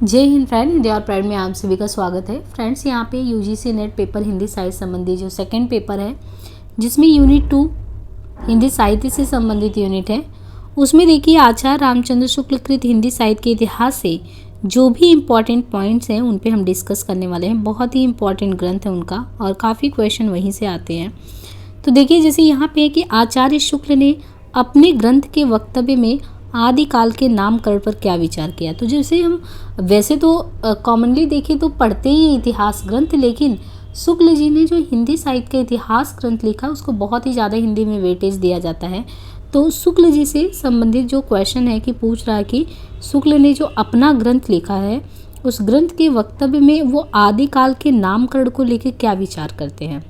जय Hind friend, India और pride में आप सभी का स्वागत है। फ्रेंड्स, यहाँ पे यूजीसी नेट पेपर हिंदी साहित्य संबंधी जो सेकंड पेपर है, जिसमें यूनिट 2 हिंदी साहित्य से संबंधित यूनिट है, उसमें देखिए आचार्य रामचंद्र शुक्ल कृत हिंदी साहित्य के इतिहास से जो भी इम्पॉर्टेंट पॉइंट्स हैं उन पे हम डिस्कस करने वाले हैं। बहुत ही इम्पॉर्टेंट ग्रंथ है उनका और काफ़ी क्वेश्चन वहीं से आते हैं। तो देखिए, जैसे यहाँ पे है कि आचार्य शुक्ल ने अपने ग्रंथ के वक्तव्य में आदिकाल के नामकरण पर क्या विचार किया। तो जैसे हम वैसे तो कॉमनली देखें तो पढ़ते ही इतिहास ग्रंथ, लेकिन शुक्ल जी ने जो हिंदी साहित्य का इतिहास ग्रंथ लिखा उसको बहुत ही ज़्यादा हिंदी में वेटेज दिया जाता है। तो शुक्ल जी से संबंधित जो क्वेश्चन है कि पूछ रहा है कि शुक्ल ने जो अपना ग्रंथ लिखा है उस ग्रंथ के वक्तव्य में वो आदिकाल के नामकरण को लेकर क्या विचार करते हैं।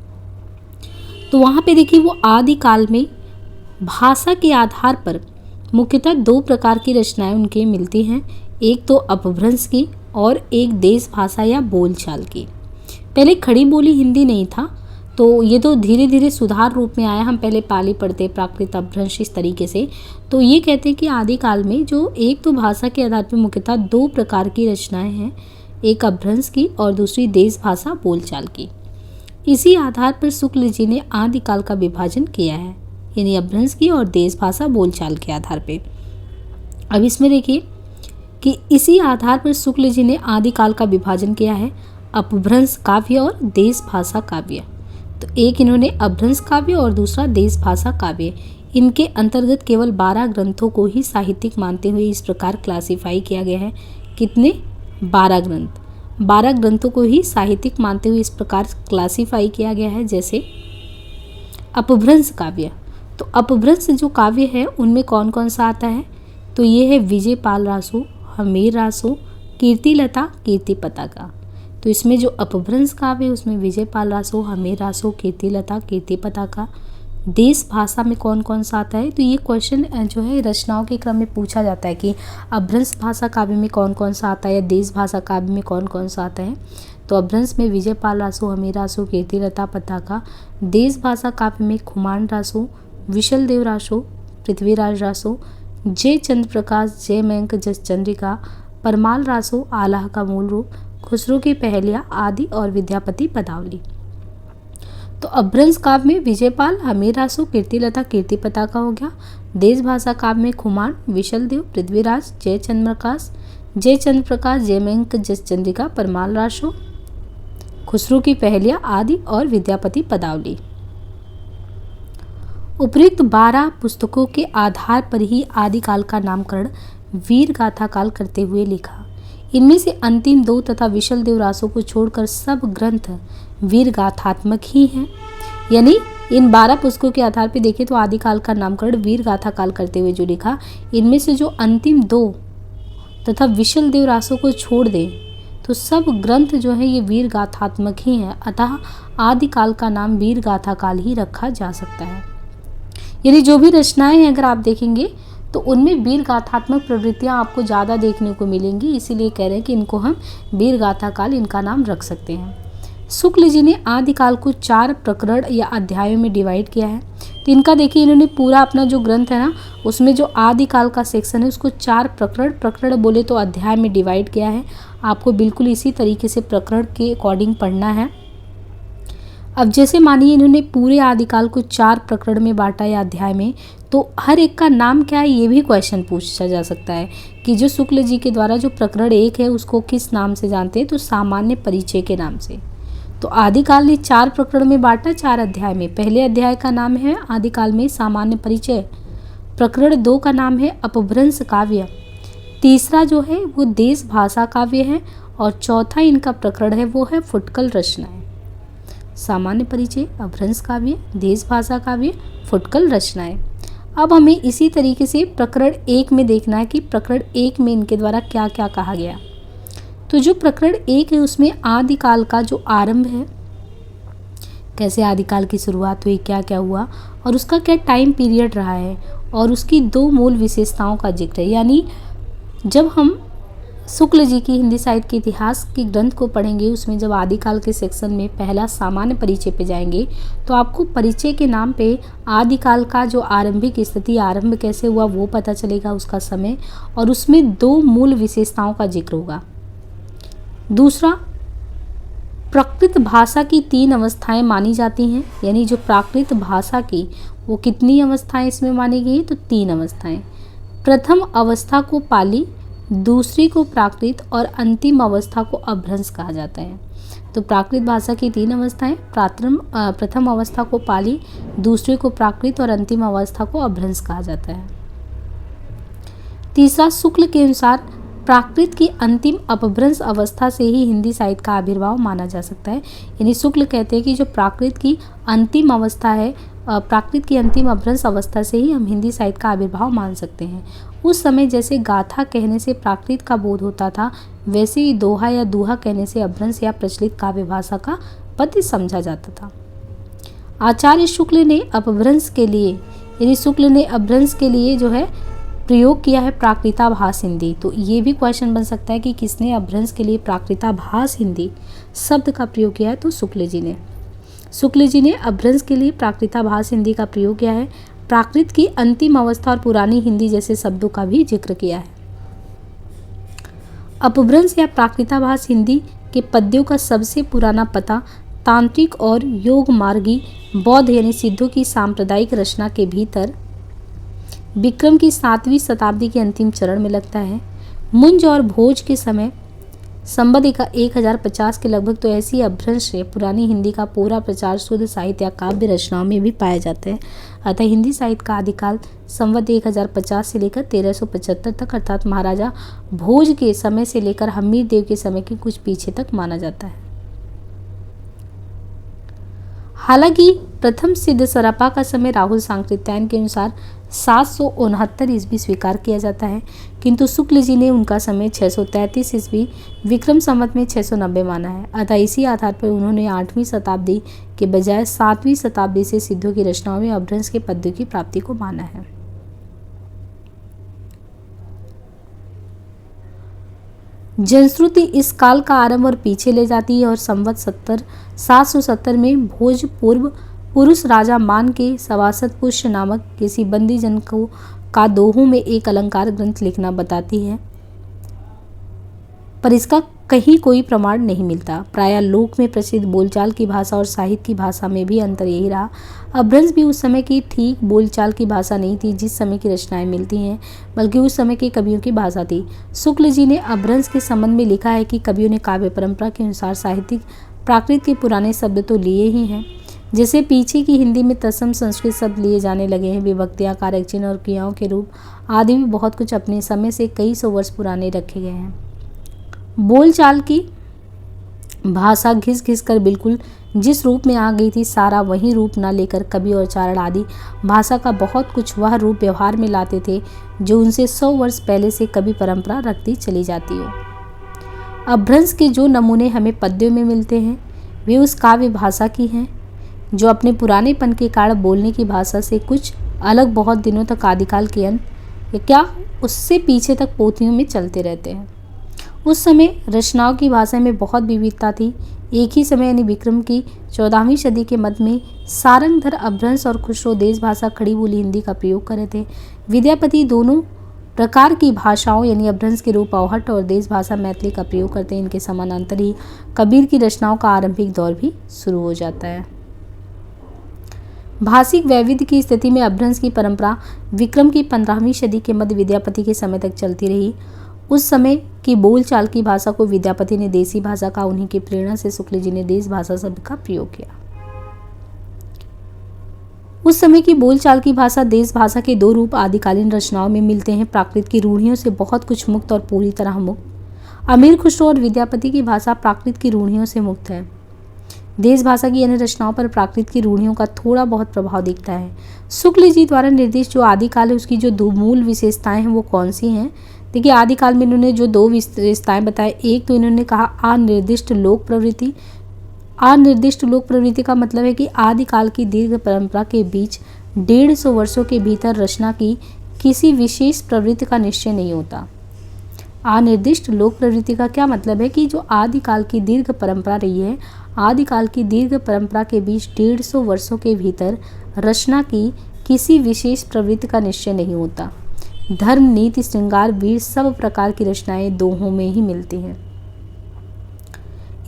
तो वहाँ पे देखिए, वो आदिकाल में भाषा के आधार पर मुख्यतः दो प्रकार की रचनाएं उनके मिलती हैं, एक तो अपभ्रंश की और एक देश भाषा या बोलचाल की। पहले खड़ी बोली हिंदी नहीं था, तो ये तो धीरे धीरे सुधार रूप में आया। हम पहले पाली पढ़ते, प्राकृत, अपभ्रंश, इस तरीके से। तो ये कहते हैं कि आदिकाल में जो एक तो भाषा के आधार पर मुख्यतः दो प्रकार की रचनाएं हैं, एक अपभ्रंश की और दूसरी देश भाषा बोलचाल की। इसी आधार पर शुक्ल जी ने आदिकाल का विभाजन किया है, यानी अपभ्रंश की और देश भाषा बोलचाल के आधार पे। अब इसमें देखिए कि इसी आधार पर शुक्ल जी ने आदिकाल का विभाजन किया है, अपभ्रंश काव्य और देश भाषा काव्य। तो एक इन्होंने अपभ्रंश काव्य और दूसरा देश भाषा काव्य। इनके अंतर्गत केवल 12 ग्रंथों को ही साहित्यिक मानते हुए इस प्रकार क्लासिफाई किया गया है। कितने? 12 ग्रंथ। 12 ग्रंथों को ही साहित्यिक मानते हुए इस प्रकार क्लासिफाई किया गया है। जैसे अपभ्रंश काव्य, तो अपभ्रंश जो काव्य है उनमें कौन कौन सा आता है? तो ये है विजय पाल रासो, हमीर रासो, कीर्तिलता, कीर्ति पताका। तो इसमें जो अपभ्रंश काव्य है उसमें विजय पाल रासो, हमीर रासो, कीर्तिलता, कीर्ति पताका। देश भाषा में कौन कौन सा आता है? तो ये क्वेश्चन जो है रचनाओं के क्रम में पूछा जाता है कि अपभ्रंश भाषा काव्य में कौन कौन सा आता है या देश भाषा काव्य में कौन कौन सा आता है। तो अपभ्रंश में विजय पाल रासो, हमीर रासो, कीर्तिलता पताका। देश भाषा काव्य में खुमान रासो, विशल देव रासो, पृथ्वीराज रासो, जय चंद्र प्रकाश, जय मयंक जस चंद्रिका, परमाल रासो, आलाह का मूल रूप, खुसरो की पहेलियाँ आदि और विद्यापति पदावली। तो अपभ्रंश काव्य में विजयपाल, हमीर रासो, कीर्तिलता, कीर्ति पताका हो गया। देश भाषा काव्य में खुमान, विशल देव, पृथ्वीराज, जय चंद्र प्रकाश, जय मयंक जस चंद्रिका, परमाल रासो, खुसरो की पहेलियाँ आदि और विद्यापति पदावली। उपयुक्त 12 पुस्तकों के आधार पर ही आदिकाल का नामकरण वीर गाथा काल करते हुए लिखा। इनमें से अंतिम 2 तथा विशल देव रासो को छोड़कर सब ग्रंथ वीर गाथात्मक ही हैं। यानी इन 12 पुस्तकों के आधार पर देखें तो आदिकाल का नामकरण वीर गाथा काल करते हुए जो लिखा, इनमें से जो अंतिम 2 तथा विशल देव रासो को छोड़ दें तो सब ग्रंथ जो है ये वीर गाथात्मक ही हैं। अतः आदिकाल का नाम वीर गाथा काल ही रखा जा सकता है। यानी जो भी रचनाएं हैं अगर आप देखेंगे तो उनमें वीर गाथात्मक प्रवृत्तियां आपको ज़्यादा देखने को मिलेंगी, इसीलिए कह रहे हैं कि इनको हम वीर गाथा काल इनका नाम रख सकते हैं। शुक्ल जी ने आदिकाल को 4 प्रकरण या अध्यायों में डिवाइड किया है। तो इनका देखिए, इन्होंने पूरा अपना जो ग्रंथ है ना उसमें जो आदिकाल का सेक्शन है उसको 4 प्रकरण बोले तो अध्याय में डिवाइड किया है। आपको बिल्कुल इसी तरीके से प्रकरण के अकॉर्डिंग पढ़ना है। अब जैसे मानिए इन्होंने पूरे आदिकाल को 4 प्रकरण में बांटा या अध्याय में, तो हर एक का नाम क्या है ये भी क्वेश्चन पूछा जा सकता है कि जो शुक्ल जी के द्वारा जो प्रकरण 1 है उसको किस नाम से जानते हैं। तो सामान्य परिचय के नाम से। तो आदिकाल ने 4 प्रकरण में बांटा, 4 अध्याय में। पहले अध्याय का नाम है आदिकाल में सामान्य परिचय, प्रकरण 2 का नाम है अपभ्रंश काव्य, तीसरा जो है वो देश भाषा काव्य है और चौथा इनका प्रकरण है वो है फुटकल रचनाएं। सामान्य परिचय, अपभ्रंश काव्य, देश भाषा काव्य, फुटकल रचनाएं। अब हमें इसी तरीके से प्रकरण 1 में देखना है कि प्रकरण 1 में इनके द्वारा क्या क्या कहा गया। तो जो प्रकरण 1 है उसमें आदिकाल का जो आरंभ है, कैसे आदिकाल की शुरुआत हुई, क्या क्या हुआ और उसका क्या टाइम पीरियड रहा है और उसकी 2 मूल विशेषताओं का जिक्र है। यानी जब हम शुक्ल जी की हिंदी साहित्य के इतिहास के ग्रंथ को पढ़ेंगे उसमें जब आदिकाल के सेक्शन में पहला सामान्य परिचय पे जाएंगे तो आपको परिचय के नाम पे आदिकाल का जो आरंभिक स्थिति, आरंभ कैसे हुआ वो पता चलेगा, उसका समय, और उसमें 2 मूल विशेषताओं का जिक्र होगा। दूसरा, प्राकृत भाषा की 3 अवस्थाएं मानी जाती हैं, यानी जो प्राकृत भाषा की वो कितनी अवस्थाएं इसमें मानी गई, तो 3 अवस्थाएं। प्रथम अवस्था को पाली, दूसरी को प्राकृत और अंतिम अवस्था को अपभ्रंश कहा जाता है। तो प्राकृत भाषा की 3 अवस्थाएं, प्रथम अवस्था को पाली, दूसरे को प्राकृत और अंतिम अवस्था को अपभ्रंश कहा जाता है। तीसरा, शुक्ल के अनुसार प्राकृत की अंतिम अपभ्रंश अवस्था से ही हिंदी साहित्य का आविर्भाव माना जा सकता है। यानी शुक्ल कहते हैं कि जो प्राकृत की अंतिम अवस्था है, प्राकृत की अंतिम अपभ्रंश अवस्था से ही हम हिंदी साहित्य का आविर्भाव मान सकते हैं। उस समय जैसे गाथा कहने से प्राकृत का बोध होता था, वैसे ही दोहा या दूहा कहने से अपभ्रंश या प्रचलित काव्य भाषा का पद्य समझा जाता था। आचार्य शुक्ल ने अपभ्रंश के लिए, यानी शुक्ल ने अपभ्रंश के लिए जो है प्रयोग किया है प्राकृताभास हिंदी। तो ये भी क्वेश्चन बन सकता है कि किसने अपभ्रंश के लिए प्राकृताभास हिंदी शब्द का प्रयोग किया है, तो शुक्ल जी ने। शुक्ल जी ने अपभ्रंश के लिए प्राकृताभास हिंदी का प्रयोग किया है। प्राकृत की अंतिम अवस्था और पुरानी हिंदी जैसे शब्दों का भी जिक्र किया है। अपभ्रंश या प्राकृताभास हिंदी के पद्यों का सबसे पुराना पता तांत्रिक और योग मार्गी बौद्ध यानी सिद्धों की सांप्रदायिक रचना के भीतर विक्रम की 7वीं शताब्दी के अंतिम चरण में लगता है। मुंज और भोज के समय संबत 1050 के लगभग तो ऐसी अपभ्रंश से पुरानी हिंदी का पूरा प्रचार शुद्ध साहित्य या काव्य रचनाओं में भी पाया जाता है। अतः हिंदी साहित्य का आदिकाल संवत 1050 से लेकर 1375 तक अर्थात महाराजा भोज के समय से लेकर हम्मीर देव के समय के कुछ पीछे तक माना जाता है। हालांकि प्रथम सिद्ध सरपा का समय राहुल सांकृत्यायन के अनुसार 769 ईस्वी स्वीकार किया जाता है, किंतु शुक्ल जी ने उनका समय 633 ईस्वी विक्रम संवत में 690 माना है। अतः इसी आधार पर उन्होंने 8वीं शताब्दी के बजाय 7वीं शताब्दी से सिद्धों की रचनाओं में अपभ्रंश के पद्यों की प्राप्ति को माना है। जनश्रुति इस काल का आरंभ और पीछे ले जाती है और संवत 770 में भोज पूर्व पुरुष राजा मान के सभासद पुष्य नामक किसी बंदी जन को का दोहों में एक अलंकार ग्रंथ लिखना बताती है, पर इसका कहीं कोई प्रमाण नहीं मिलता। प्रायः लोक में प्रसिद्ध बोलचाल की भाषा और साहित्य की भाषा में भी अंतर यही रहा। अपभ्रंश भी उस समय की ठीक बोलचाल की भाषा नहीं थी जिस समय की रचनाएं मिलती हैं, बल्कि उस समय के कवियों की भाषा थी। शुक्ल जी ने अपभ्रंश के संबंध में लिखा है कि कवियों ने काव्य परंपरा के अनुसार साहित्यिक प्राकृत के पुराने शब्द तो लिए ही हैं, जैसे पीछे की हिंदी में तत्सम संस्कृत शब्द लिए जाने लगे हैं, विभक्तियाँ, कारक चिन्ह और क्रियाओं के रूप आदि भी बहुत कुछ अपने समय से कई सौ वर्ष पुराने रखे गए हैं। बोलचाल की भाषा घिस घिस कर बिल्कुल जिस रूप में आ गई थी, सारा वही रूप न लेकर कवि और चारण आदि भाषा का बहुत कुछ वह रूप व्यवहार में लाते थे जो उनसे 100 वर्ष पहले से कवि परंपरा रखती चली जाती हो। अपभ्रंश के जो नमूने हमें पद्यों में मिलते हैं वे उस काव्य भाषा की हैं जो अपने पुरानेपन के कारण बोलने की भाषा से कुछ अलग बहुत दिनों तक आदिकाल के अंत या क्या उससे पीछे तक पोथियों में चलते रहते हैं। उस समय रचनाओं की भाषा में बहुत विविधता थी। एक ही समय यानी विक्रम की 14वीं सदी के मध्य में सारंगधर अपभ्रंश और खुसरो देश भाषा खड़ी बोली हिंदी का प्रयोग कर रहे थे। विद्यापति दोनों प्रकार की भाषाओं यानी अपभ्रंश के रूप अवहट्ट और देश भाषा मैथिली का प्रयोग करते हैं। इनके समानांतर ही कबीर की रचनाओं का आरंभिक दौर भी शुरू हो जाता है। भाषिक वैविध्य की स्थिति में अपभ्रंश की परंपरा विक्रम की 15वीं सदी के मध्य विद्यापति के समय तक चलती रही। उस समय की बोलचाल की भाषा को विद्यापति ने देसी भाषा का, उन्हीं की प्रेरणा से शुक्ल जी ने देश भाषा शब्द का प्रयोग किया। उस समय की बोलचाल की भाषा देश भाषा के 2 रूप आदिकालीन रचनाओं में मिलते हैं, प्राकृत की रूढ़ियों से बहुत कुछ मुक्त और पूरी तरह मुक्त। अमीर खुसरो और विद्यापति की भाषा प्राकृत की रूढ़ियों से मुक्त है। देश भाषा की अन्य रचनाओं पर प्राकृत की रूढ़ियों का थोड़ा बहुत प्रभाव दिखता है। शुक्ल जी द्वारा निर्दिष्ट जो आदिकाल है उसकी जो 2 मूल विशेषताएं हैं वो कौन सी हैं? देखिए, आदिकाल में इन्होंने जो 2 विशेषताएं बताए, एक तो इन्होंने कहा अनिर्दिष्ट लोक प्रवृत्ति। अनिर्दिष्ट लोक प्रवृत्ति का मतलब है कि आदिकाल की दीर्घ परंपरा के बीच 150 वर्षों के भीतर रचना की किसी विशेष प्रवृत्ति का निश्चय नहीं होता। अनिर्दिष्ट लोक प्रवृत्ति का क्या मतलब है कि जो आदिकाल की दीर्घ परंपरा रही है, आदिकाल की दीर्घ परंपरा के बीच 150 वर्षों के भीतर रचना की किसी विशेष प्रवृत्ति का निश्चय नहीं होता। धर्म, नीति, श्रृंगार, वीर सब प्रकार की रचनाएं दोहों में ही मिलती हैं।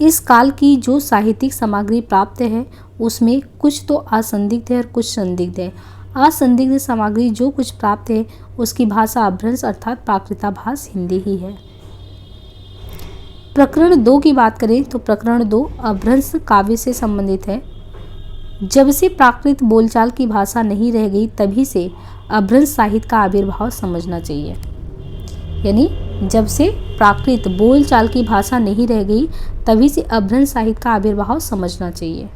इस काल की जो साहित्यिक सामग्री प्राप्त है उसमें कुछ तो असंदिग्ध है और कुछ संदिग्ध है। असंदिग्ध सामग्री जो कुछ प्राप्त है उसकी भाषा अपभ्रंश अर्थात प्राकृताभास हिंदी ही है। प्रकरण 2 की बात करें तो प्रकरण 2 अपभ्रंश काव्य से संबंधित है। जब से प्राकृत बोलचाल की भाषा नहीं रह गई तभी से अपभ्रंश साहित्य का आविर्भाव समझना चाहिए। यानी जब से प्राकृत बोलचाल की भाषा नहीं रह गई तभी से अपभ्रंश साहित्य का आविर्भाव समझना चाहिए।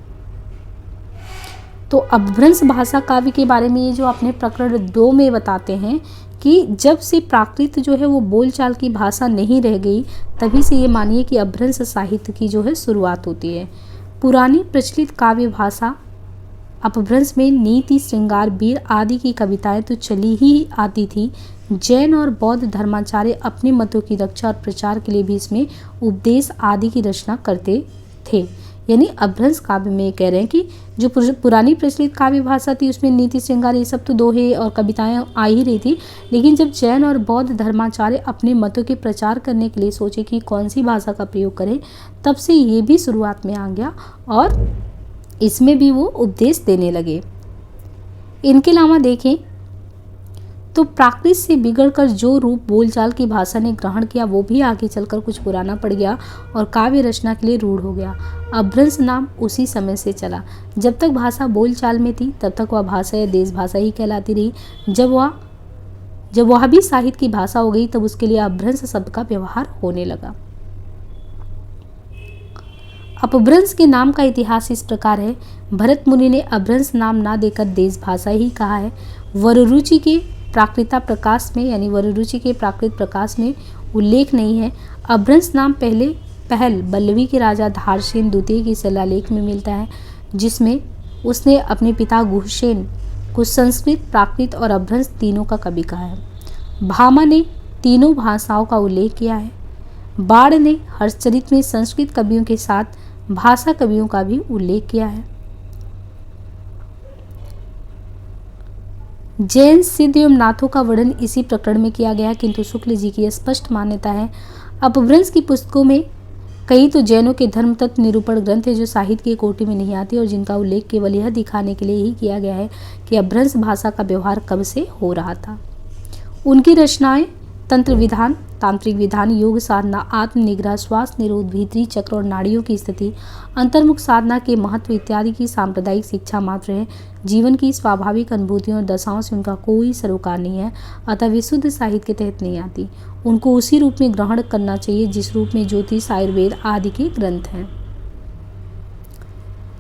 तो अपभ्रंश भाषा काव्य के बारे में ये जो अपने प्रकरण 2 में बताते हैं कि जब से प्राकृत जो है वो बोलचाल की भाषा नहीं रह गई तभी से ये मानिए कि अपभ्रंश साहित्य की जो है शुरुआत होती है। पुरानी प्रचलित काव्य भाषा अपभ्रंश में नीति, श्रृंगार, वीर आदि की कविताएं तो चली ही आती थी। जैन और बौद्ध धर्माचार्य अपने मतों की रक्षा और प्रचार के लिए भी इसमें उपदेश आदि की रचना करते थे। यानी अपभ्रंश काव्य में कह रहे हैं कि जो पुरानी प्रचलित काव्य भाषा थी उसमें नीति, श्रृंगार ये सब तो दोहे और कविताएं आ ही रही थी, लेकिन जब जैन और बौद्ध धर्माचार्य अपने मतों के प्रचार करने के लिए सोचे कि कौन सी भाषा का प्रयोग करें, तब से ये भी शुरुआत में आ गया और इसमें भी वो उपदेश देने लगे। इनके अलावा देखें तो प्राकृत से बिगड़कर जो रूप बोलचाल की भाषा ने ग्रहण किया वो भी आगे चलकर कुछ पुराना पड़ गया और काव्य रचना के लिए रूढ़ हो गया। अपभ्रंश नाम उसी समय से चला। जब तक भाषा बोलचाल में थी तब तक वह भाषा या देश भाषा ही कहलाती रही। जब वह भी साहित्य की भाषा हो गई तब उसके लिए अपभ्रंश शब्द का व्यवहार होने लगा। अपभ्रंश के नाम का इतिहास इस प्रकार है। भरत मुनि ने अपभ्रंश नाम ना देकर देश भाषा ही कहा है। वररुचि के प्राकृता प्रकाश में यानी वररुचि के प्राकृत प्रकाश में उल्लेख नहीं है। अपभ्रंश नाम पहल बल्लवी के राजा धारसेन द्वितीय की शिलालेख में मिलता है, जिसमें उसने अपने पिता गुहसेन को संस्कृत, प्राकृत और अपभ्रंश तीनों का कवि कहा है। भामा ने तीनों भाषाओं का उल्लेख किया है। बाण ने हर्षचरित में संस्कृत कवियों के साथ भाषा कवियों का भी उल्लेख किया है। जैन सिद्ध एवं नाथों का वर्णन इसी प्रकरण में किया गया, किंतु शुक्ल जी की स्पष्ट मान्यता है। अपभ्रंश की पुस्तकों में कई तो जैनों के धर्म तत्व निरूपण ग्रंथ है जो साहित्य की कोटि में नहीं आती और जिनका उल्लेख केवल यह दिखाने के लिए ही किया गया है कि अपभ्रंश भाषा का व्यवहार कब से हो रहा था। उनकी रचनाएं तंत्र विधान, तांत्रिक विधान, योग साधना, आत्म निग्रह, श्वास निरोध, भीतरी चक्र और नाड़ियों की स्थिति, अंतर्मुख साधना के महत्व इत्यादि की सांप्रदायिक शिक्षा मात्र है। जीवन की स्वाभाविक अनुभूतियों और दशाओं से उनका कोई सरोकार नहीं है, अतः विशुद्ध साहित्य के तहत नहीं आती। उनको उसी रूप में ग्रहण करना चाहिए जिस रूप में ज्योतिष, आयुर्वेद आदि के ग्रंथ हैं।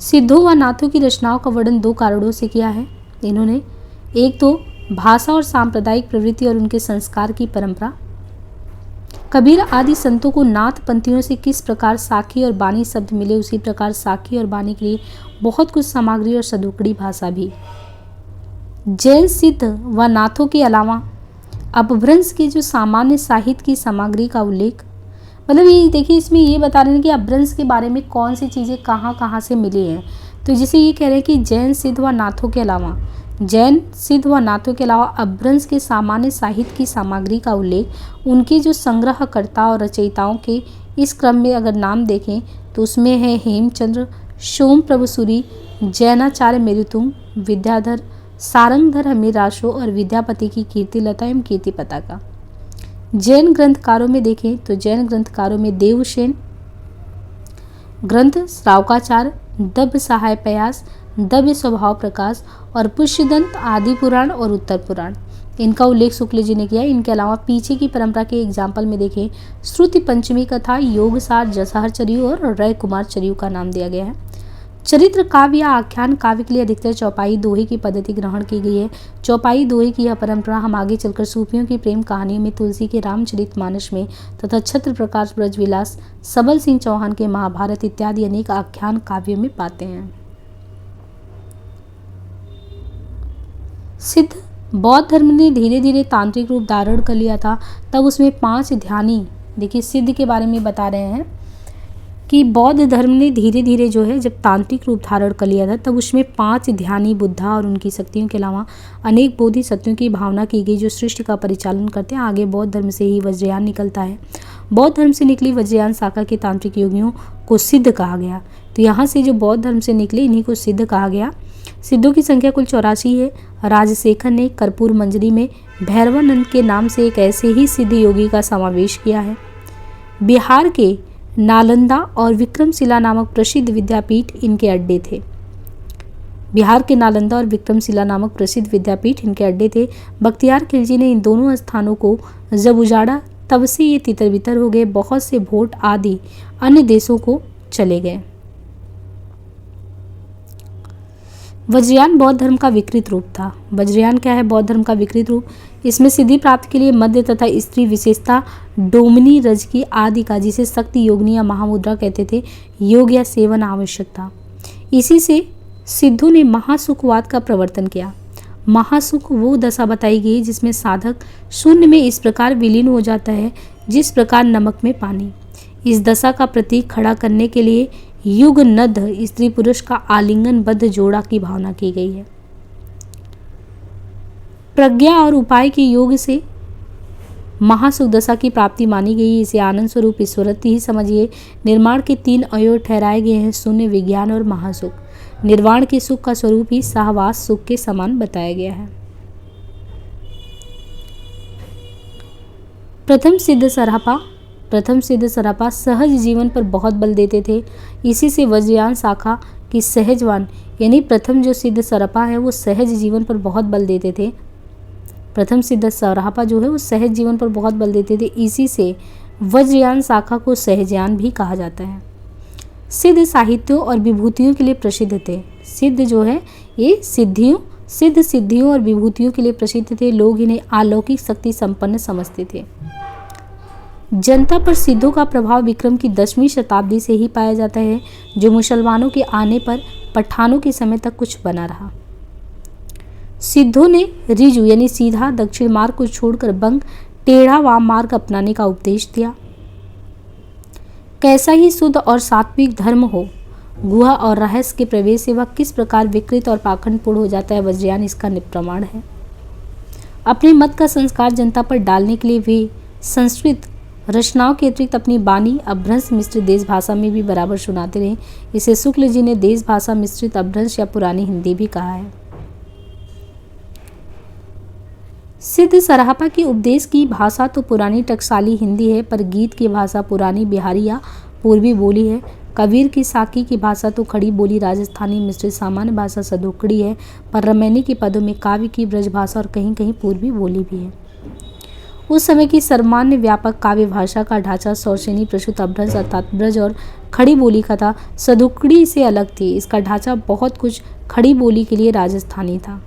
सिद्धों व नाथों की रचनाओं का वर्णन 2 कारणों से किया है इन्होंने। एक तो भाषा और सांप्रदायिक प्रवृत्ति और उनके संस्कार की परंपरा। कबीर आदि संतों को नाथ पंथियों से किस प्रकार साखी और बानी शब्द मिले, उसी प्रकार साखी और बानी के लिए बहुत कुछ सामग्री और सदुकड़ी भाषा भी। जैन सिद्ध व नाथों के अलावा अपभ्रंश की जो सामान्य साहित्य की सामग्री का उल्लेख, मतलब ये देखिए इसमें ये बता रहे हैं कि अपभ्रंश के बारे में कौन सी चीज़ें कहाँ कहाँ से मिली हैं। तो जैसे ये कह रहे हैं कि जैन सिद्ध व नाथों के अलावा अपभ्रंश के सामान्य साहित्य की सामग्री का उल्लेख उनके जो संग्रहकर्ता और रचयिताओं के इस क्रम में अगर नाम देखें तो उसमें है हेमचंद्र, सोम प्रभु सूरी, जैनाचार्य मेरुतुंग, विद्याधर, सारंगधर हमीराशो और विद्यापति की कीर्तिलता एवं कीर्ति पताका। जैन ग्रंथकारों में देखें तो जैन ग्रंथकारों में देवसेन ग्रंथ, श्रावकाचार्य, दब्ब सहाय प्रयास, दव्य स्वभाव प्रकाश और पुष्यदंत, आदि पुराण और उत्तर पुराण, इनका उल्लेख शुक्ल जी ने किया। इनके अलावा पीछे की परंपरा के एग्जाम्पल में देखें श्रुति पंचमी कथा, योगसार, जसहर चरियु और रय कुमार चरियु का नाम दिया गया है। चरित्र काव्य या आख्यान काव्य के लिए अधिकतर चौपाई दोहे की पद्धति ग्रहण की गई है। चौपाई दोहे की यह परंपरा हम आगे चलकर सूफियों की प्रेम कहानियों में, तुलसी के रामचरितमानस में तथा छत्र प्रकाश ब्रजविलास, सबल सिंह चौहान के महाभारत इत्यादि अनेक आख्यान काव्यों में पाते हैं। सिद्ध बौद्ध धर्म ने धीरे धीरे तांत्रिक रूप धारण कर लिया था। तब उसमें 5 ध्यानी, देखिए सिद्ध के बारे में बता रहे हैं कि बौद्ध धर्म ने धीरे धीरे जो है जब तांत्रिक रूप धारण कर लिया था, तब उसमें 5 ध्यानी बुद्धा और उनकी शक्तियों के अलावा अनेक बोधिसत्वों की भावना की गई जो सृष्टि का परिचालन करते हैं। आगे बौद्ध धर्म से ही वज्रयान निकलता है। बौद्ध धर्म से निकली वज्रयान शाखा के तांत्रिक योगियों को सिद्ध कहा गया। तो यहाँ से जो बौद्ध धर्म से निकले इन्हीं को सिद्ध कहा गया। सिद्धों की संख्या कुल 84 है। राजशेखर ने कर्पूर मंजरी में भैरवानंद के नाम से एक ऐसे ही सिद्ध योगी का समावेश किया है। बिहार के नालंदा और विक्रमशिला नामक प्रसिद्ध विद्यापीठ इनके अड्डे थे। बिहार के नालंदा और विक्रमशिला नामक प्रसिद्ध विद्यापीठ इनके अड्डे थे। बख्तियार खिलजी ने इन दोनों स्थानों को जब उजाड़ा, तब से ये तितर बितर हो गए। बहुत से भोट आदि अन्य देशों को चले गए। वज्रयान बौद्ध धर्म का विकृत रूप था। वज्रयान क्या है? बौद्ध धर्म का विकृत रूप। इसमें सिद्धि प्राप्ति के लिए मध्य तथा स्त्री विशेषता डोमिनी रजकी आदि का, जिसे शक्ति योगिनी या महामुद्रा कहते थे, योग या सेवन आवश्यक था। इसी से सिद्धों ने महासुखवाद का प्रवर्तन किया। महासुख वो दशा बताई गई जिसमें साधक शून्य में इस प्रकार विलीन हो जाता है जिस प्रकार नमक में पानी। इस दशा का प्रतीक खड़ा करने के लिए युगनद्ध स्त्री पुरुष का आलिंगनबद्ध जोड़ा की भावना की गई है। प्रज्ञा और उपाय के योग से महासुख दशा की प्राप्ति मानी गई। इसे आनंद स्वरूप ईश्वरत्व ही समझिए। निर्माण के 3 अवयव ठहराए गए हैं, शून्य, विज्ञान और महासुख। निर्वाण के सुख का स्वरूप ही सहवास सुख के समान बताया गया है। प्रथम सिद्ध सरापा सहज जीवन पर बहुत बल देते थे। इसी से वज्रयान शाखा की सहजवान यानी प्रथम जो सिद्ध सरापा है वो सहज जीवन पर बहुत बल देते थे। प्रथम सिद्ध सरापा जो है वो सहज जीवन पर बहुत बल देते थे। इसी से वज्रयान शाखा को सहजयान भी कहा जाता है। सिद्ध साहित्यों और विभूतियों के लिए प्रसिद्ध थे। सिद्ध जो है ये सिद्धियों और विभूतियों के लिए प्रसिद्ध थे। लोग इन्हें अलौकिक शक्ति संपन्न समझते थे। जनता पर सिद्धों का प्रभाव विक्रम की 10वीं शताब्दी से ही पाया जाता है, जो मुसलमानों के आने पर पठानों के समय तक कुछ बना रहा। सिद्धों ने रिजु यानी सीधा दक्षिण मार्ग को छोड़कर बंग टेढ़ा वाम मार्ग अपनाने का उपदेश दिया। कैसा ही शुद्ध और सात्विक धर्म हो, गुहा और रहस्य के प्रवेश से वह किस प्रकार विकृत और पाखंडपूर्ण हो जाता है, वज्रयान इसका प्रमाण है। अपने मत का संस्कार जनता पर डालने के लिए वे संस्कृत रचनाओं के अतिरिक्त अपनी बानी अपभ्रंश मिश्रित देश भाषा में भी बराबर सुनाते रहे। इसे शुक्ल जी ने देश भाषा मिश्रित अपभ्रंश या पुरानी हिंदी भी कहा है। सिद्ध सरापा की उपदेश की भाषा तो पुरानी टकसाली हिंदी है, पर गीत की भाषा पुरानी बिहारी या पूर्वी बोली है। कबीर की साकी की भाषा तो खड़ी बोली राजस्थानी मिश्रित सामान्य भाषा सदोकड़ी है, पर रमैनी के पदों में काव्य की ब्रज भाषा और कहीं कहीं पूर्वी बोली भी है। उस समय की सर्वमान्य व्यापक काव्य भाषा का ढांचा सौशेनी प्रसूत अपभ्रंश अर्थात ब्रज और खड़ी बोली का था। सदुकड़ी से अलग थी। इसका ढांचा बहुत कुछ खड़ी बोली के लिए राजस्थानी था।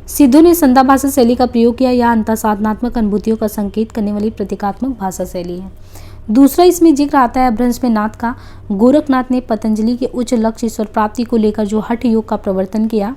सिद्धों ने संधा भाषा शैली का प्रयोग किया। यह अंतःसाधनात्मक अनुभूतियों का संकेत करने वाली प्रतीकात्मक भाषा शैली है। दूसरा इसमें जिक्र आता है अपभ्रंश में नाथ का। गोरखनाथ ने पतंजलि के उच्च लक्ष्य ईश्वर प्राप्ति को लेकर जो हठ योग का प्रवर्तन किया।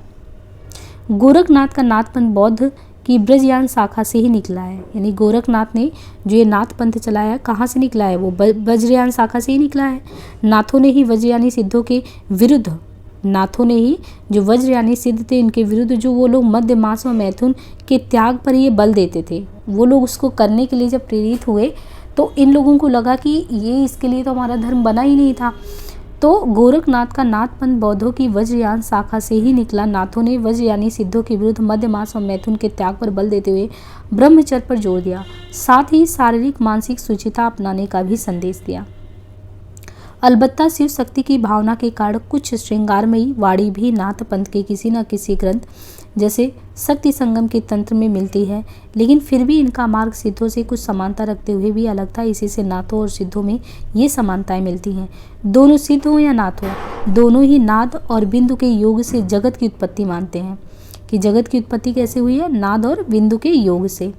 गोरखनाथ का नाथ पंथ बौद्ध की ब्रजयान शाखा से ही निकला है। यानी गोरखनाथ ने जो ये नाथ पंथ चलाया कहाँ से निकला है, वो वज्रयान शाखा से ही निकला है। नाथों ने ही वज्रयानी सिद्धों के विरुद्ध, नाथों ने ही जो वज्रयानी सिद्ध थे इनके विरुद्ध जो वो लोग मध्य मास व मैथुन के त्याग पर ये बल देते थे, वो लोग उसको करने के लिए जब प्रेरित हुए तो इन लोगों को लगा कि ये इसके लिए तो हमारा धर्म बना ही नहीं था। तो गोरखनाथ का नाथ पंथ बौद्धों की वज्रयान शाखा से ही निकला। नाथों ने वज्रयानी सिद्धों के विरुद्ध मध्य मास और मैथुन के त्याग पर बल देते हुए ब्रह्मचर्य पर जोर दिया, साथ ही शारीरिक मानसिक शुचिता अपनाने का भी संदेश दिया। अलबत्ता शिव शक्ति की भावना के कारण कुछ श्रृंगारमयी वाणी भी नाथ पंथ के किसी न किसी ग्रंथ जैसे शक्ति संगम के तंत्र में मिलती है, लेकिन फिर भी इनका मार्ग सिद्धों से कुछ समानता रखते हुए भी अलग था। इसी से नाथों और सिद्धों में ये समानताएं मिलती हैं। दोनों सिद्ध हो या नाथ हो, दोनों ही नाद और बिंदु के योग से जगत की उत्पत्ति मानते हैं। कि जगत की उत्पत्ति कैसे हुई है? नाद और बिंदु के योग से।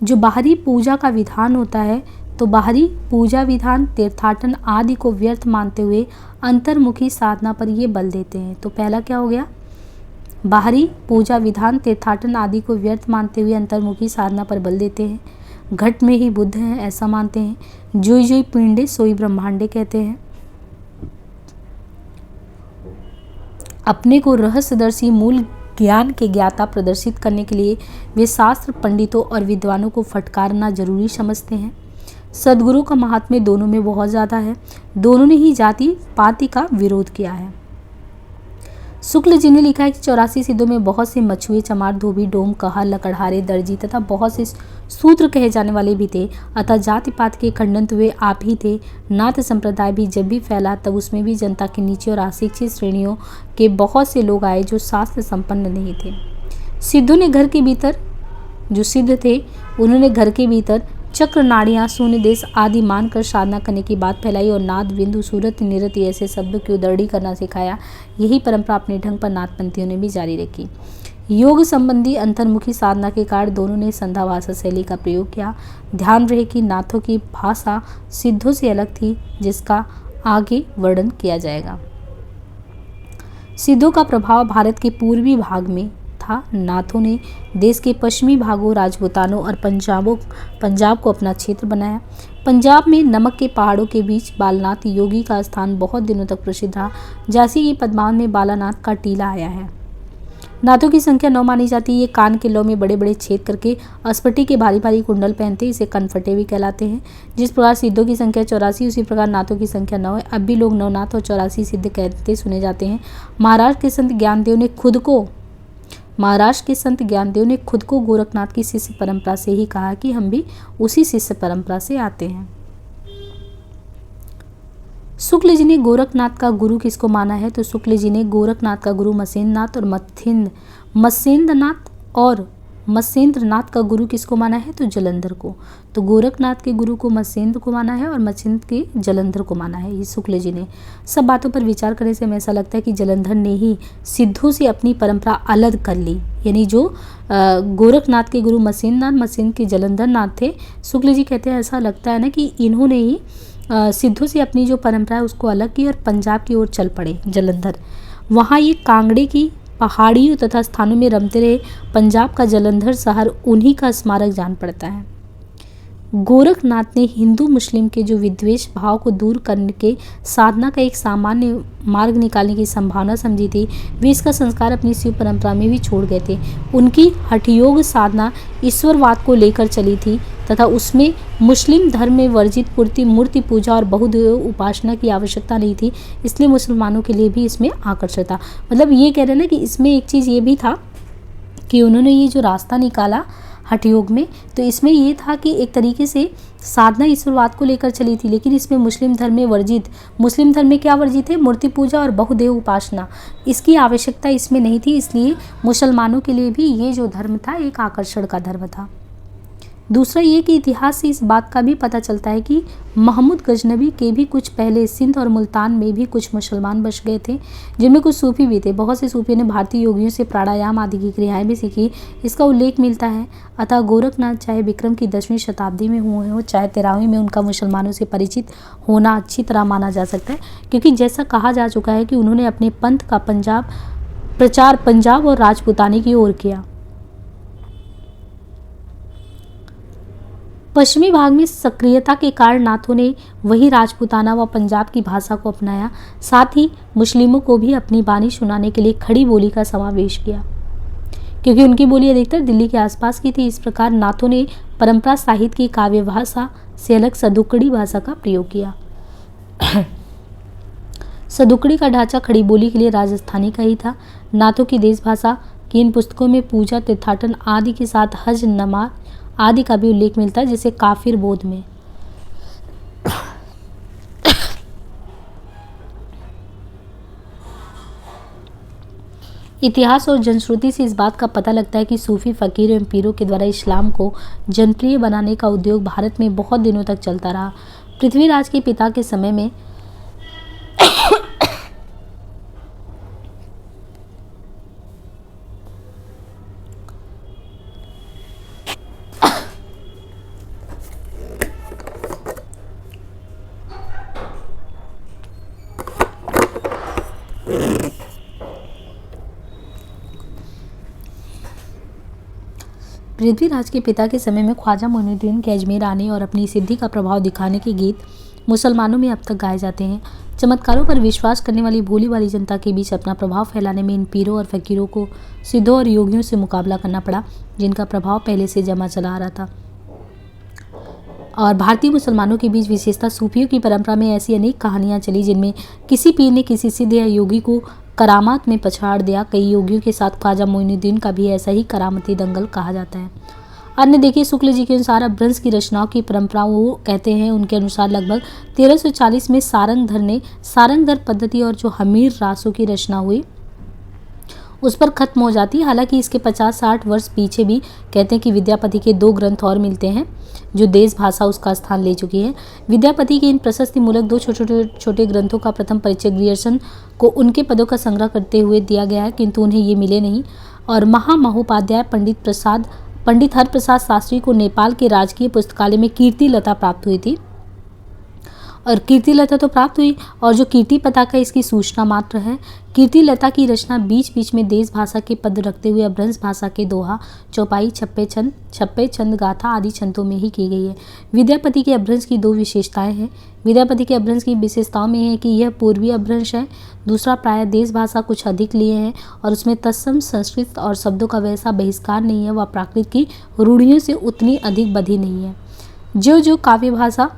जो बाहरी पूजा का विधान होता है, तो बाहरी पूजा विधान तीर्थाटन आदि को व्यर्थ मानते हुए अंतर्मुखी साधना पर ये बल देते हैं। तो पहला क्या हो गया? बाहरी पूजा विधान तीर्थाटन आदि को व्यर्थ मानते हुए अंतर्मुखी साधना पर बल देते हैं। घट में ही बुद्ध हैं ऐसा मानते हैं। जोई जोई पिंडे सोई ब्रह्मांडे कहते हैं। अपने को रहस्यदर्शी मूल ज्ञान के ज्ञाता प्रदर्शित करने के लिए वे शास्त्र पंडितों और विद्वानों को फटकारना जरूरी समझते हैं। सद्गुरु का महात्म्य दोनों में बहुत ज़्यादा है। दोनों ने ही जाति पाति का विरोध किया है। शुक्ल जी ने लिखा है कि 84 सिद्धों में बहुत से मछुए, चमार, धोबी, डोम, कहा, लकड़हारे, दर्जी तथा बहुत से सूत्र कहे जाने वाले भी थे। अतः जाति पात के खंडन तो वे आप ही थे। नाथ संप्रदाय भी जब भी फैला तब उसमें भी जनता के नीचे और अशिक्षित श्रेणियों के बहुत से लोग आए जो शास्त्र संपन्न नहीं थे। सिद्धों ने घर के भीतर, जो सिद्ध थे उन्होंने घर के भीतर चक्र, नाड़ियाँ, शून्य देश आदि मानकर साधना करने की बात फैलाई और नाद, बिंदु, सूरत, निरति ऐसे शब्दों की उदरड़ी करना सिखाया। यही परंपरा अपने ढंग पर नाथपंथियों ने भी जारी रखी। योग संबंधी अंतर्मुखी साधना के कारण दोनों ने संध्या भाषा शैली का प्रयोग किया। ध्यान रहे कि नाथों की भाषा सिद्धों से अलग थी, जिसका आगे वर्णन किया जाएगा। सिद्धों का प्रभाव भारत के पूर्वी भाग में था। नाथों ने देश के पश्चिमी भागों, राजपूतानों और पंजाब को अपना क्षेत्र बनाया। पंजाब में नमक के पहाड़ों के बीच बालानाथ योगी का स्थान बहुत दिनों तक प्रसिद्ध था। झांसी की पद्मावत में बालानाथ का टीला आया है। नाथों की संख्या 9 मानी जाती है। ये कान के लौ में बड़े बड़े छेद करके अस्फटी के भारी भारी कुंडल पहनते, इसे कनफटे भी कहलाते हैं। जिस प्रकार सिद्धों की संख्या 84 उसी प्रकार नाथों की संख्या 9 है। अब भी लोग नवनाथ और 84 सिद्ध कहते सुने जाते हैं। महाराष्ट्र के संत ज्ञानदेव ने खुद को गोरखनाथ की शिष्य परंपरा से ही कहा कि हम भी उसी शिष्य परंपरा से आते हैं। शुक्ल जी ने गोरखनाथ का गुरु किसको माना है? तो शुक्ल जी ने गोरखनाथ का गुरु मत्स्येंद्रनाथ और मत्स्येंद्रनाथ का गुरु किसको माना है? तो जलंधर को। तो गोरखनाथ के गुरु को मत्स्येंद्र को माना है और मत्स्येंद्र के जलंधर को माना है। ये शुक्ल जी ने। सब बातों पर विचार करने से हमें ऐसा लगता है कि जलंधर ने ही सिद्धों से अपनी परंपरा अलग कर ली। यानी जो गोरखनाथ के गुरु मत्स्येंद्र के जलंधर नाथ थे, शुक्ल जी कहते हैं ऐसा लगता है ना कि इन्होंने ही सिद्धों से अपनी जो परंपरा है उसको अलग की और पंजाब की ओर चल पड़े जलंधर। वहाँ ये कांगड़े की पहाड़ियों तथा स्थानों में रमते रहे। पंजाब का जलंधर शहर उन्हीं का स्मारक जान पड़ता है। गोरखनाथ ने हिंदू मुस्लिम के जो विद्वेष भाव को दूर करने के साधना का एक सामान्य मार्ग निकालने की संभावना समझी थी। वे इसका संस्कार अपनी शिव परंपरा में भी छोड़ गए थे। उनकी हठयोग साधना ईश्वरवाद को लेकर चली थी तथा उसमें मुस्लिम धर्म में वर्जित मूर्ति पूजा और बहुदेव उपासना की आवश्यकता नहीं थी, इसलिए मुसलमानों के लिए भी इसमें आकर्षण था। मतलब ये कह रहे हैं ना कि इसमें एक चीज़ ये भी था कि उन्होंने ये जो रास्ता निकाला हठयोग में, तो इसमें ये था कि एक तरीके से साधना ईश्वरवाद को लेकर चली थी, लेकिन इसमें मुस्लिम धर्म में क्या वर्जित है? मूर्ति पूजा और बहुदेव उपासना, इसकी आवश्यकता इसमें नहीं थी। इसलिए मुसलमानों के लिए भी ये जो धर्म था एक आकर्षण का धर्म था। दूसरा ये कि इतिहास से इस बात का भी पता चलता है कि महमूद गजनबी के भी कुछ पहले सिंध और मुल्तान में भी कुछ मुसलमान बस गए थे, जिनमें कुछ सूफी भी थे। बहुत से सूफियों ने भारतीय योगियों से प्राणायाम आदि की क्रियाएं भी सीखी, इसका उल्लेख मिलता है। अतः गोरखनाथ चाहे विक्रम की 10वीं शताब्दी में हुए हो, चाहे 13वीं में, उनका मुसलमानों से परिचित होना अच्छी तरह माना जा सकता है, क्योंकि जैसा कहा जा चुका है कि उन्होंने अपने पंथ का प्रचार पंजाब और राजपूतानी की ओर किया। पश्चिमी भाग में सक्रियता के कारण नाथों ने वही राजपूताना व पंजाब की भाषा को अपनाया। साथ ही मुस्लिमों को भी अपनी बानी सुनाने के लिए खड़ी बोली का समावेश किया, क्योंकि उनकी बोली अधिकतर दिल्ली के आसपास की थी। इस प्रकार नाथों ने परंपरा साहित्य की काव्य भाषा से अलग सदुकड़ी भाषा का प्रयोग किया। सदुकड़ी का ढांचा खड़ी बोली के लिए राजस्थानी का ही था। नाथों की देश भाषा की इन पुस्तकों में पूजा, तीर्थाटन आदि के साथ हज, नमाज आदि का भी उल्लेख मिलता है, जैसे काफिर बोध में। इतिहास और जनश्रुति से इस बात का पता लगता है कि सूफी फकीर एवं पीरों के द्वारा इस्लाम को जनप्रिय बनाने का उद्योग भारत में बहुत दिनों तक चलता रहा। पृथ्वीराज के पिता के समय में पृथ्वीराज के पिता के समय में ख्वाजा मोइनुद्दीन के अजमेर आने और अपनी सिद्धि का प्रभाव दिखाने के गीत मुसलमानों में अब तक गाए जाते हैं। चमत्कारों पर विश्वास करने वाली भोली वाली जनता के बीच अपना प्रभाव फैलाने में इन पीरों और फकीरों को सिद्धों और योगियों से मुकाबला करना पड़ा, जिनका प्रभाव पहले से जमा चला आ रहा था। और भारतीय मुसलमानों के बीच विशेषता सूफियों की परंपरा में ऐसी अनेक कहानियां चली जिनमें किसी पीर ने किसी सिद्ध या योगी को करामात में पछाड़ दिया। कई योगियों के साथ ख्वाजा मोइनुद्दीन का भी ऐसा ही करामती दंगल कहा जाता है। अन्य देखिए, शुक्ल जी के अनुसार अपभ्रंश की रचनाओं की परंपरा वो कहते हैं, उनके अनुसार लगभग 1340 में सारंगधर ने सारंगधर पद्धति और जो हमीर रासों की रचना हुई उस पर खत्म हो जाती है। हालांकि इसके 50-60 वर्ष पीछे भी कहते हैं कि विद्यापति के 2 ग्रंथ और मिलते हैं जो देश भाषा उसका स्थान ले चुकी है। विद्यापति के इन प्रशस्ति मूलक 2 छोटे ग्रंथों का प्रथम परिचय ग्रियर्सन को उनके पदों का संग्रह करते हुए दिया गया है, किंतु उन्हें ये मिले नहीं। और महामहोपाध्याय पंडित हरप्रसाद शास्त्री को नेपाल के राजकीय पुस्तकालय में कीर्ति लता प्राप्त हुई थी, और कीर्ति लता तो प्राप्त हुई, और जो कीर्ति पताका इसकी सूचना मात्र है। कीर्ति लता की रचना बीच बीच में देश भाषा के पद रखते हुए अपभ्रंश भाषा के दोहा, चौपाई, छप्पे छंद, गाथा आदि छंदों में ही की गई है। विद्यापति के अपभ्रंश की 2 विशेषताएं हैं। विद्यापति के अपभ्रंश की विशेषताओं में है कि यह पूर्वी अपभ्रंश है, दूसरा प्रायः देश भाषा कुछ अधिक लिए हैं, और उसमें तत्सम संस्कृत और शब्दों का वैसा बहिष्कार नहीं है, वह प्राकृत की रूढ़ियों से उतनी अधिक बधी नहीं है। जो काव्य भाषा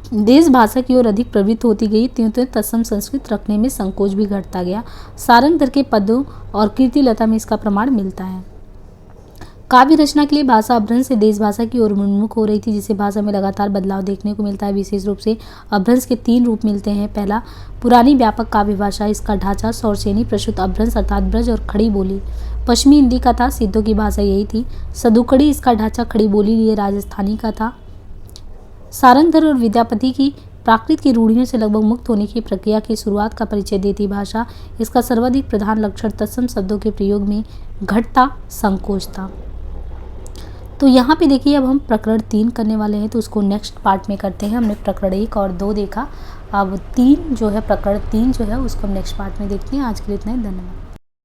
देश भाषा की ओर अधिक प्रवृत्त होती गई, त्यों त्यों तत्सम संस्कृत रखने में संकोच भी घटता गया। सारंगधर के पदों और कीर्ति लता में इसका प्रमाण मिलता है। काव्य रचना के लिए भाषा अपभ्रंश से देश भाषा की ओर उन्मुख हो रही थी, जिससे भाषा में लगातार बदलाव देखने को मिलता है। विशेष रूप से अपभ्रंश के 3 रूप मिलते हैं। पहला, पुरानी व्यापक काव्य भाषा। इसका ढांचा सौरसेनी प्रसूत अपभ्रंश अर्थात ब्रज और खड़ी बोली पश्चिमी हिंदी का था, सिद्धों की भाषा यही थी। सदुकड़ी, इसका ढांचा खड़ी बोली लिए राजस्थानी का था। सारंगधर और विद्यापति की प्राकृत की रूढ़ियों से लगभग मुक्त होने की प्रक्रिया की शुरुआत का परिचय देती भाषा। इसका सर्वाधिक प्रधान लक्षण तत्सम शब्दों के प्रयोग में घटता संकोच था। तो यहाँ पे देखिए, अब हम प्रकरण 3 करने वाले हैं, तो उसको नेक्स्ट पार्ट में करते हैं। हमने प्रकरण 1 और 2 देखा, अब 3 जो है, प्रकरण 3 जो है उसको हम नेक्स्ट पार्ट में देखते हैं। आज के लिए इतना ही, धन्यवाद।